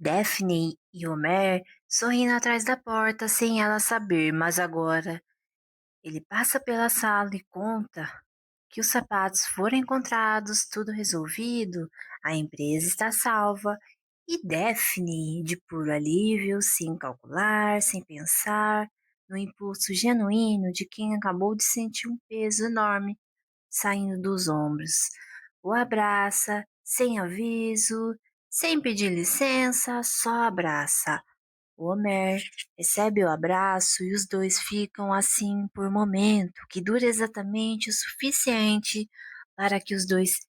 Daphne e Homer sorrindo atrás da porta sem ela saber, mas agora ele passa pela sala e conta que os sapatos foram encontrados, tudo resolvido, a empresa está salva e Daphne, de puro alívio, sem calcular, sem pensar, no impulso genuíno de quem acabou de sentir um peso enorme saindo dos ombros. O abraça, sem aviso, sem pedir licença, só abraça. O Homer recebe o abraço e os dois ficam assim por um momento, que dura exatamente o suficiente para que os dois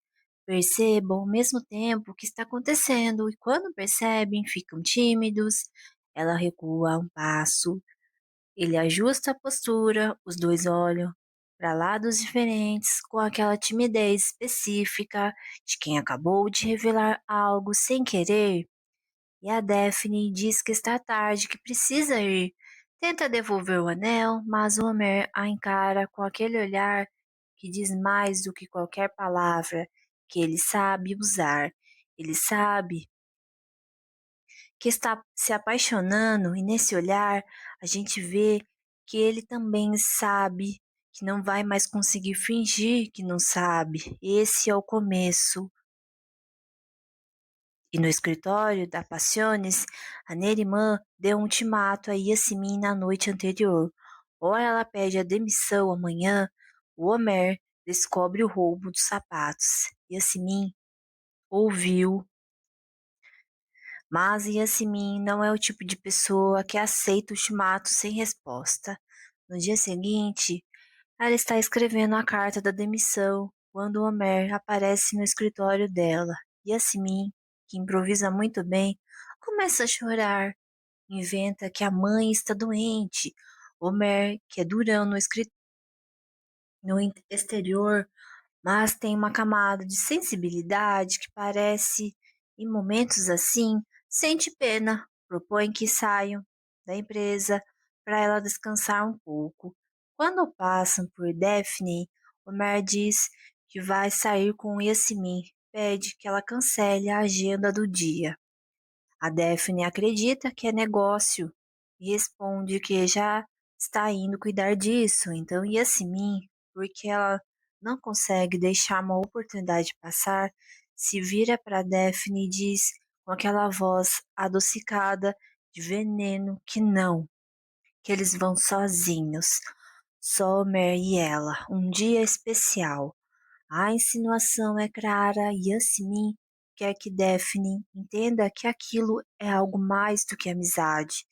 percebam ao mesmo tempo o que está acontecendo e quando percebem, ficam tímidos. Ela recua um passo, ele ajusta a postura, os dois olham para lados diferentes com aquela timidez específica de quem acabou de revelar algo sem querer. E a Daphne diz que está tarde, que precisa ir. Tenta devolver o anel, mas o Homer a encara com aquele olhar que diz mais do que qualquer palavra que ele sabe usar. Ele sabe que está se apaixonando, e nesse olhar a gente vê que ele também sabe que não vai mais conseguir fingir que não sabe. Esse é o começo. E no escritório da Passiones, a Nerimã deu um ultimato a Yasmin na noite anterior. Ou ela pede a demissão amanhã, o Homer descobre o roubo dos sapatos. Yasmin ouviu, mas Yasmin não é o tipo de pessoa que aceita ultimato sem resposta. No dia seguinte, ela está escrevendo a carta da demissão quando o Homer aparece no escritório dela. Yasmin, que improvisa muito bem, começa a chorar. Inventa que a mãe está doente. Homer, que é durão no exterior, mas tem uma camada de sensibilidade que parece, em momentos assim, sente pena, propõe que saiam da empresa para ela descansar um pouco. Quando passam por Daphne, Homer diz que vai sair com Yasmin, pede que ela cancele a agenda do dia. A Daphne acredita que é negócio e responde que já está indo cuidar disso. Então, Yasmin, porque ela não consegue deixar uma oportunidade passar, se vira para Daphne e diz com aquela voz adocicada de veneno que não, que eles vão sozinhos, Summer e ela, um dia especial. A insinuação é clara e Yasmin quer que Daphne entenda que aquilo é algo mais do que amizade.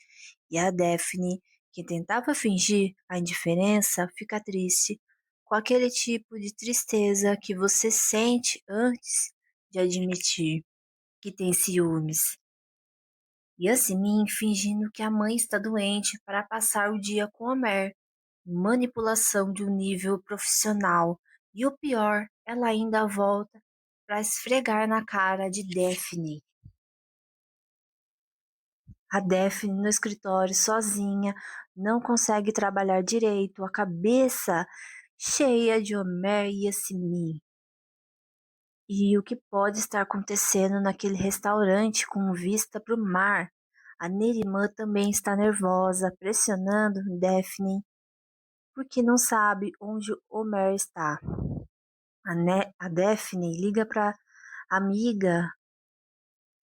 E a Daphne, que tentava fingir a indiferença, fica triste, com aquele tipo de tristeza que você sente antes de admitir que tem ciúmes. Yasmin fingindo que a mãe está doente para passar o dia com Homer, manipulação de um nível profissional. E o pior, ela ainda volta para esfregar na cara de Daphne. A Daphne no escritório sozinha, não consegue trabalhar direito, a cabeça cheia de Homer e Yasmin. E o que pode estar acontecendo naquele restaurante com vista para o mar? A Nerimã também está nervosa, pressionando Daphne, porque não sabe onde Homer está. A Daphne liga para amiga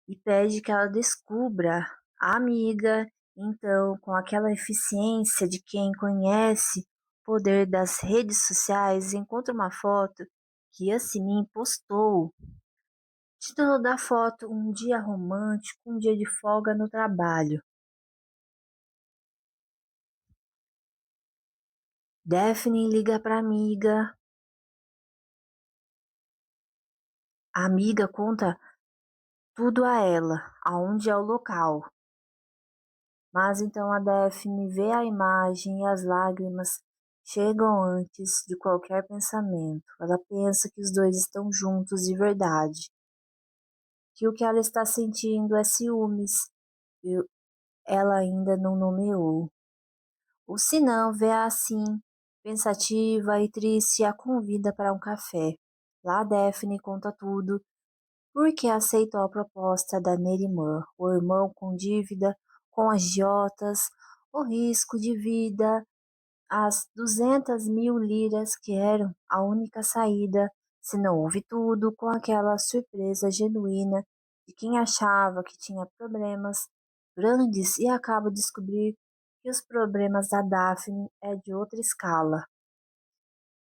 e pede que ela descubra a amiga. Então, com aquela eficiência de quem conhece o poder das redes sociais, encontra uma foto que Yasmin postou. Título da foto: um dia romântico, um dia de folga no trabalho. Daphne liga para a amiga conta tudo a ela, aonde é o local. Mas então a Daphne vê a imagem e as lágrimas chegam antes de qualquer pensamento. Ela pensa que os dois estão juntos de verdade, que o que ela está sentindo é ciúmes e ela ainda não nomeou. Ou se não, vê assim, pensativa e triste, e a convida para um café. Lá Daphne conta tudo porque aceitou a proposta da Nerimã, o irmão com dívida, com agiotas, o risco de vida, as 200.000 liras que eram a única saída, se não houve tudo, com aquela surpresa genuína de quem achava que tinha problemas grandes e acaba de descobrir que os problemas da Daphne é de outra escala.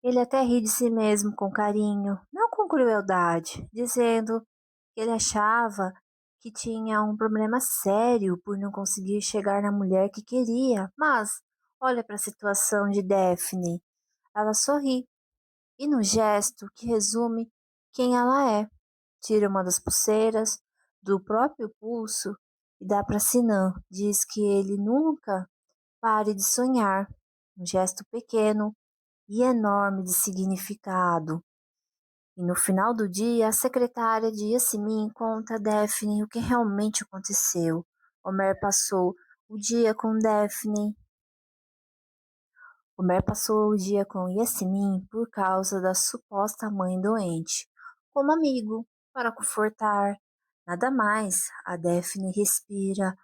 Ele até ri de si mesmo com carinho, não com crueldade, dizendo que ele achava que tinha um problema sério por não conseguir chegar na mulher que queria, mas olha para a situação de Daphne. Ela sorri e, no gesto que resume quem ela é, tira uma das pulseiras do próprio pulso e dá para Sinan. Diz que ele nunca pare de sonhar. Um gesto pequeno e enorme de significado. E no final do dia, a secretária de Yasmin conta a Daphne o que realmente aconteceu. Homer passou o dia com Daphne. Homer passou o dia com Yasmin por causa da suposta mãe doente, como amigo, para confortar. Nada mais. A Daphne respira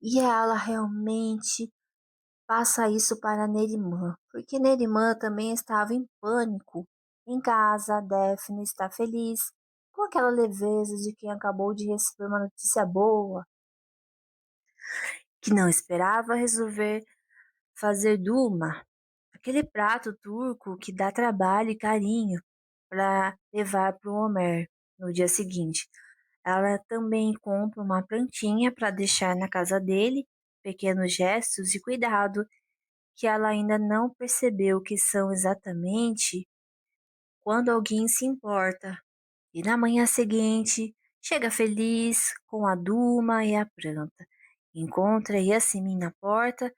e ela realmente passa isso para Nerimã, porque Nerimã também estava em pânico. Em casa, Daphne está feliz, com aquela leveza de quem acabou de receber uma notícia boa, que não esperava resolver fazer Duma, aquele prato turco que dá trabalho e carinho para levar para o Homer no dia seguinte. Ela também compra uma plantinha para deixar na casa dele, pequenos gestos de cuidado que ela ainda não percebeu que são exatamente quando alguém se importa. E na manhã seguinte, chega feliz com a Duma e a planta. Encontra Yasmin na porta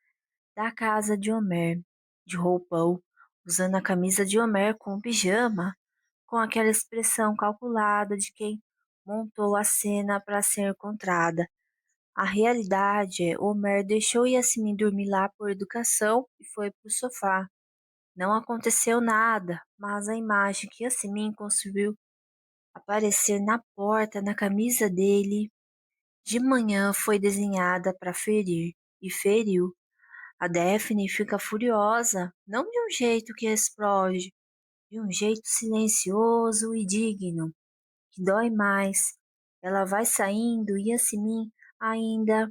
da casa de Homer, de roupão, usando a camisa de Homer com o pijama, com aquela expressão calculada de quem montou a cena para ser encontrada. A realidade é, Homer deixou Yasmin dormir lá por educação e foi para o sofá. Não aconteceu nada, mas a imagem que Yasmin conseguiu aparecer na porta, na camisa dele, de manhã foi desenhada para ferir, e feriu. A Daphne fica furiosa, não de um jeito que explode, de um jeito silencioso e digno, que dói mais. Ela vai saindo e Yasmin ainda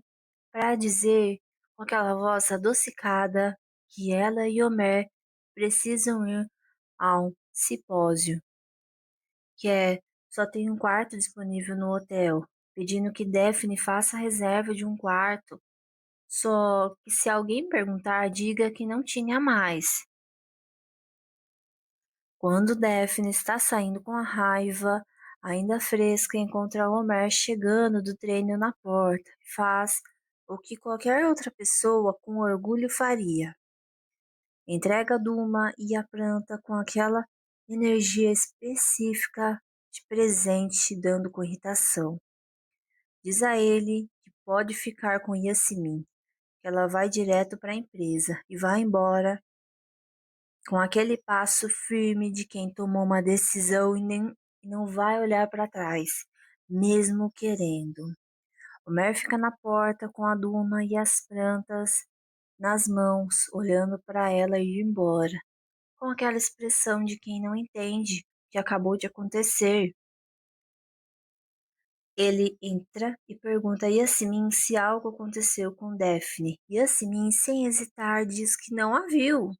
para dizer com aquela voz adocicada que ela e Homer precisam ir ao simpósio, que é só tem um quarto disponível no hotel, pedindo que Daphne faça a reserva de um quarto. Só que se alguém perguntar, diga que não tinha mais. Quando Daphne está saindo com a raiva ainda fresca, encontra Homer chegando do treino na porta. Faz o que qualquer outra pessoa com orgulho faria. Entrega a Duma e a planta com aquela energia específica de presente, dando com irritação. Diz a ele que pode ficar com Yasmin, que ela vai direto para a empresa e vai embora com aquele passo firme de quem tomou uma decisão e não vai olhar para trás, mesmo querendo. Homer fica na porta com a Duma e as plantas nas mãos, olhando para ela ir embora, com aquela expressão de quem não entende o que acabou de acontecer. Ele entra e pergunta a Yasmin se algo aconteceu com Daphne. Yasmin, sem hesitar, diz que não a viu.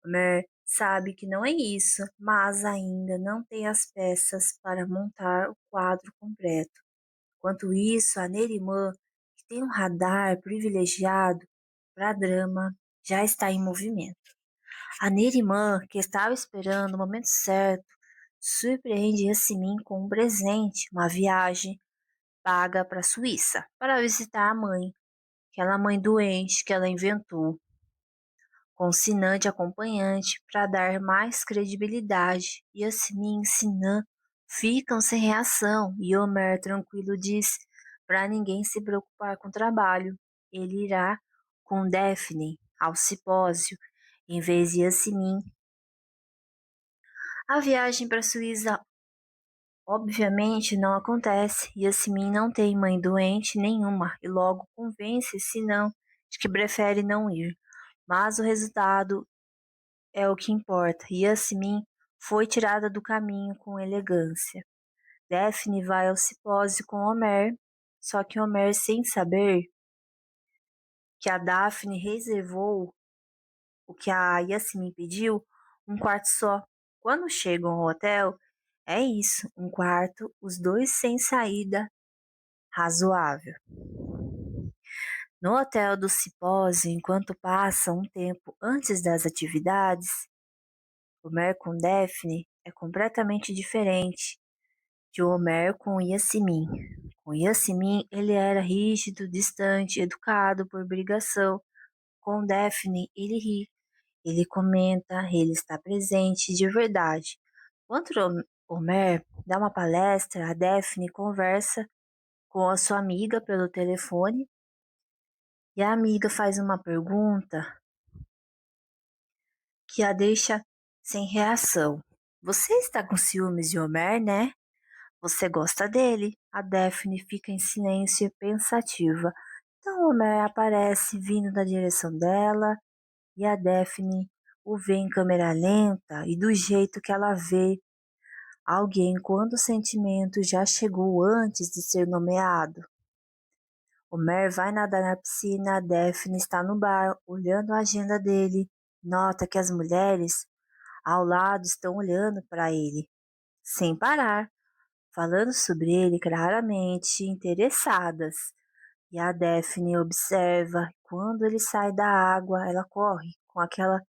Homer sabe que não é isso, mas ainda não tem as peças para montar o quadro completo. Enquanto isso, a Nerimã, que tem um radar privilegiado para drama, já está em movimento. A Nerimã, que estava esperando o momento certo, surpreende Yasmin com um presente, uma viagem paga para a Suíça, para visitar a mãe, aquela mãe doente que ela inventou, com Sinan de acompanhante para dar mais credibilidade. Yasmin e Sinan ficam sem reação e Homer tranquilo diz para ninguém se preocupar com o trabalho. Ele irá com Daphne ao simpósio em vez de Yasmin. A viagem para a Suíça Obviamente não acontece, Yasmin não tem mãe doente nenhuma e logo convence Sinan de que prefere não ir. Mas o resultado é o que importa. Yasmin foi tirada do caminho com elegância. Daphne vai ao simpósio com Homer, só que Homer, sem saber que a Daphne reservou o que a Yasmin pediu, um quarto só. Quando chegam ao hotel, é isso, um quarto, os dois sem saída razoável. No hotel do simpósio, enquanto passa um tempo antes das atividades, Homer com Daphne é completamente diferente de Homer com Yasmin. Com Yasmin, ele era rígido, distante, educado por obrigação. Com Daphne, ele ri, ele comenta, ele está presente de verdade. Quando Homer dá uma palestra, a Daphne conversa com a sua amiga pelo telefone e a amiga faz uma pergunta que a deixa sem reação. Você está com ciúmes de Homer, né? Você gosta dele? A Daphne fica em silêncio e pensativa. Então Homer aparece vindo da direção dela e a Daphne o vê em câmera lenta e do jeito que ela vê alguém quando o sentimento já chegou antes de ser nomeado. Homer vai nadar na piscina, a Daphne está no bar, olhando a agenda dele. Nota que as mulheres ao lado estão olhando para ele, sem parar, falando sobre ele claramente, interessadas. E a Daphne observa, quando ele sai da água, ela corre com aquela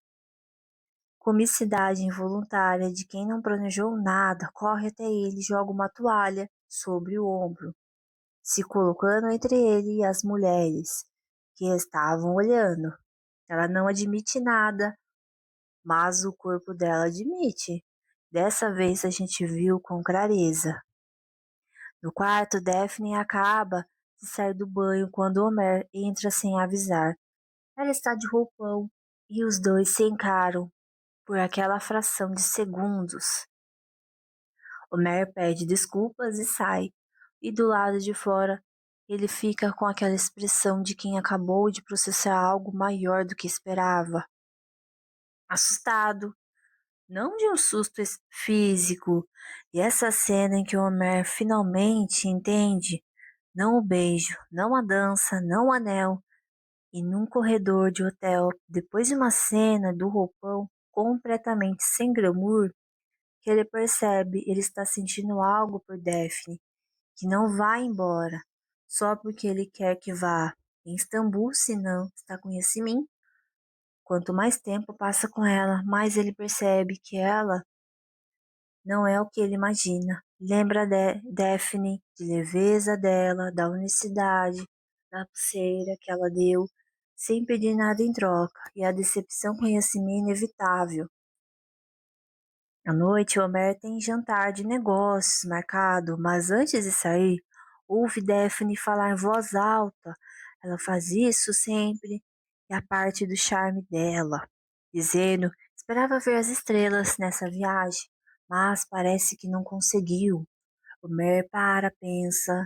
comicidade involuntária de quem não planejou nada, corre até ele e joga uma toalha sobre o ombro, se colocando entre ele e as mulheres que estavam olhando. Ela não admite nada, mas o corpo dela admite. Dessa vez a gente viu com clareza. No quarto, Daphne acaba de sair do banho quando Homer entra sem avisar. Ela está de roupão e os dois se encaram por aquela fração de segundos. Homer pede desculpas e sai, e do lado de fora ele fica com aquela expressão de quem acabou de processar algo maior do que esperava. Assustado, não de um susto físico, e essa cena em que Homer finalmente entende, não o beijo, não a dança, não o anel, e num corredor de hotel, depois de uma cena do roupão completamente sem glamour, que ele percebe ele está sentindo algo por Daphne, que não vai embora, só porque ele quer que vá em Istambul, senão está com Yasmin. Quanto mais tempo passa com ela, mais ele percebe que ela não é o que ele imagina. Lembra de Daphne, de leveza dela, da unicidade, da pulseira que ela deu, sem pedir nada em troca, e a decepção com Yasmin é inevitável. À noite, Homer tem jantar de negócios marcado, mas antes de sair, ouve Daphne falar em voz alta. Ela faz isso sempre, e a parte do charme dela, dizendo: esperava ver as estrelas nessa viagem, mas parece que não conseguiu. Homer para, pensa,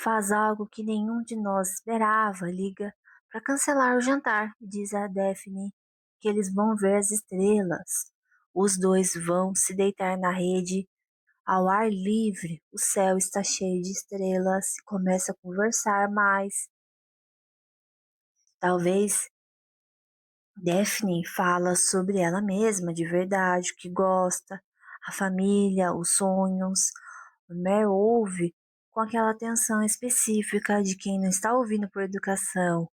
faz algo que nenhum de nós esperava, liga para cancelar o jantar, diz a Daphne que eles vão ver as estrelas. Os dois vão se deitar na rede ao ar livre. O céu está cheio de estrelas. Começa a conversar mais. Talvez Daphne fala sobre ela mesma de verdade, o que gosta, a família, os sonhos. Homer ouve com aquela atenção específica de quem não está ouvindo por educação,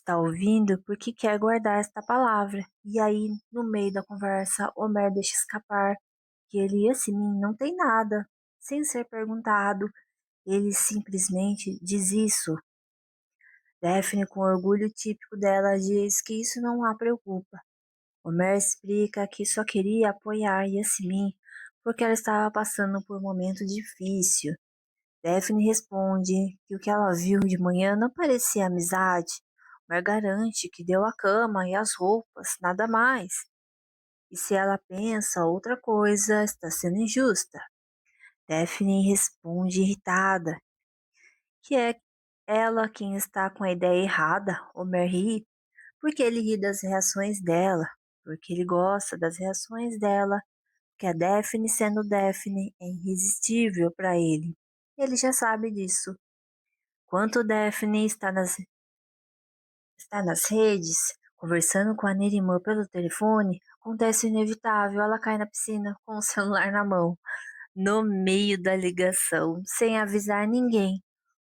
está ouvindo porque quer guardar esta palavra. E aí, no meio da conversa, Homer deixa escapar que ele e Yasmin não tem nada. Sem ser perguntado, ele simplesmente diz isso. Daphne, com orgulho típico dela, diz que isso não a preocupa. Homer explica que só queria apoiar Yasmin porque ela estava passando por um momento difícil. Daphne responde que o que ela viu de manhã não parecia amizade, mas garante que deu a cama e as roupas, nada mais. E se ela pensa outra coisa, está sendo injusta. Daphne responde irritada, que é ela quem está com a ideia errada. Homer ri porque ele ri das reações dela, porque ele gosta das reações dela, que a Daphne, sendo Daphne, é irresistível para ele. Ele já sabe disso. Enquanto Daphne está nas redes, conversando com a Nerimã pelo telefone, acontece o inevitável, ela cai na piscina com o celular na mão, no meio da ligação, sem avisar ninguém.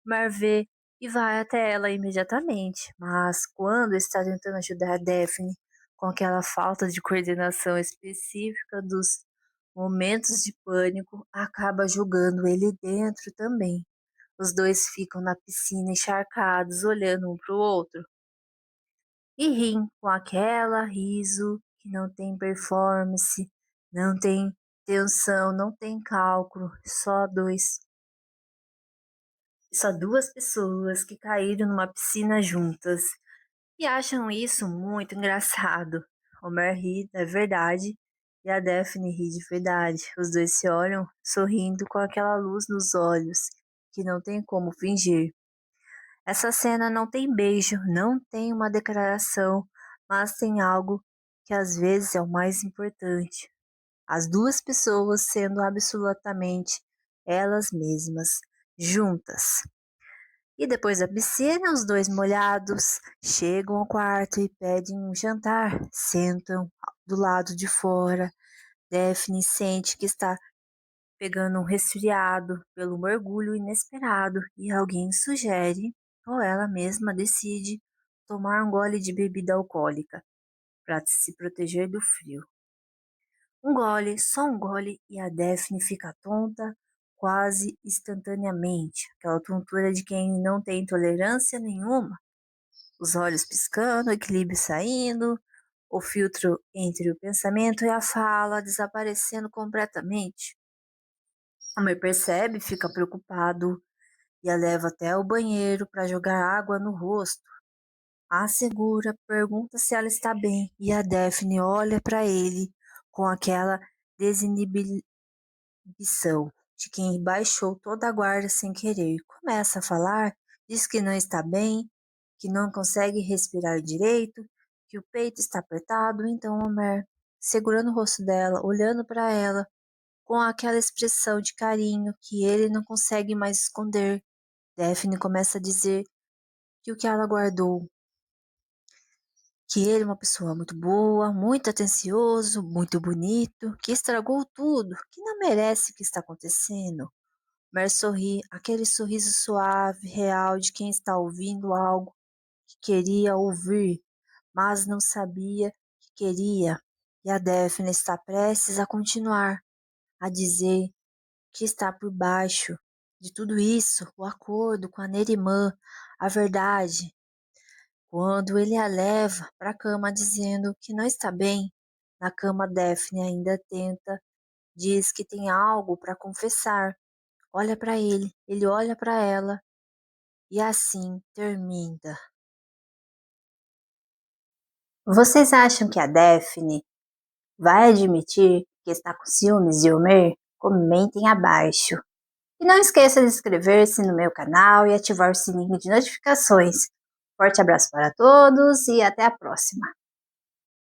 Mar vê e vai até ela imediatamente, mas quando está tentando ajudar a Daphne com aquela falta de coordenação específica dos momentos de pânico, acaba jogando ele dentro também. Os dois ficam na piscina encharcados, olhando um para o outro e riem com aquela riso que não tem performance, não tem tensão, não tem cálculo, só duas pessoas que caíram numa piscina juntas e acham isso muito engraçado. Homer ri, é verdade, e a Daphne ri de verdade. Os dois se olham sorrindo com aquela luz nos olhos que não tem como fingir. Essa cena não tem beijo, não tem uma declaração, mas tem algo que às vezes é o mais importante. As duas pessoas sendo absolutamente elas mesmas, juntas. E depois da piscina, os dois molhados chegam ao quarto e pedem um jantar. Sentam do lado de fora. Daphne sente que está pegando um resfriado pelo mergulho inesperado e alguém sugere, ou ela mesma decide, tomar um gole de bebida alcoólica para se proteger do frio. Um gole, só um gole, e a Daphne fica tonta quase instantaneamente. Aquela tontura de quem não tem tolerância nenhuma. Os olhos piscando, o equilíbrio saindo, o filtro entre o pensamento e a fala desaparecendo completamente. Homer percebe, fica preocupado e a leva até o banheiro para jogar água no rosto. A segura, pergunta se ela está bem e a Daphne olha para ele com aquela desinibição de quem baixou toda a guarda sem querer. Começa a falar, diz que não está bem, que não consegue respirar direito, que o peito está apertado. Então Homer, segurando o rosto dela, olhando para ela, com aquela expressão de carinho que ele não consegue mais esconder, Daphne começa a dizer que o que ela guardou, que ele é uma pessoa muito boa, muito atencioso, muito bonito, que estragou tudo, que não merece o que está acontecendo. Mer sorri, aquele sorriso suave, real de quem está ouvindo algo que queria ouvir, mas não sabia que queria. E a Daphne está prestes a continuar, a dizer que está por baixo de tudo isso, o acordo com a Nerimã, a verdade. Quando ele a leva para a cama dizendo que não está bem, na cama Daphne ainda tenta, diz que tem algo para confessar. Olha para ele olha para ela e assim termina. Vocês acham que a Daphne vai admitir que está com ciúmes de Homer? Comentem abaixo. E não esqueça de inscrever-se no meu canal e ativar o sininho de notificações. Forte abraço para todos e até a próxima!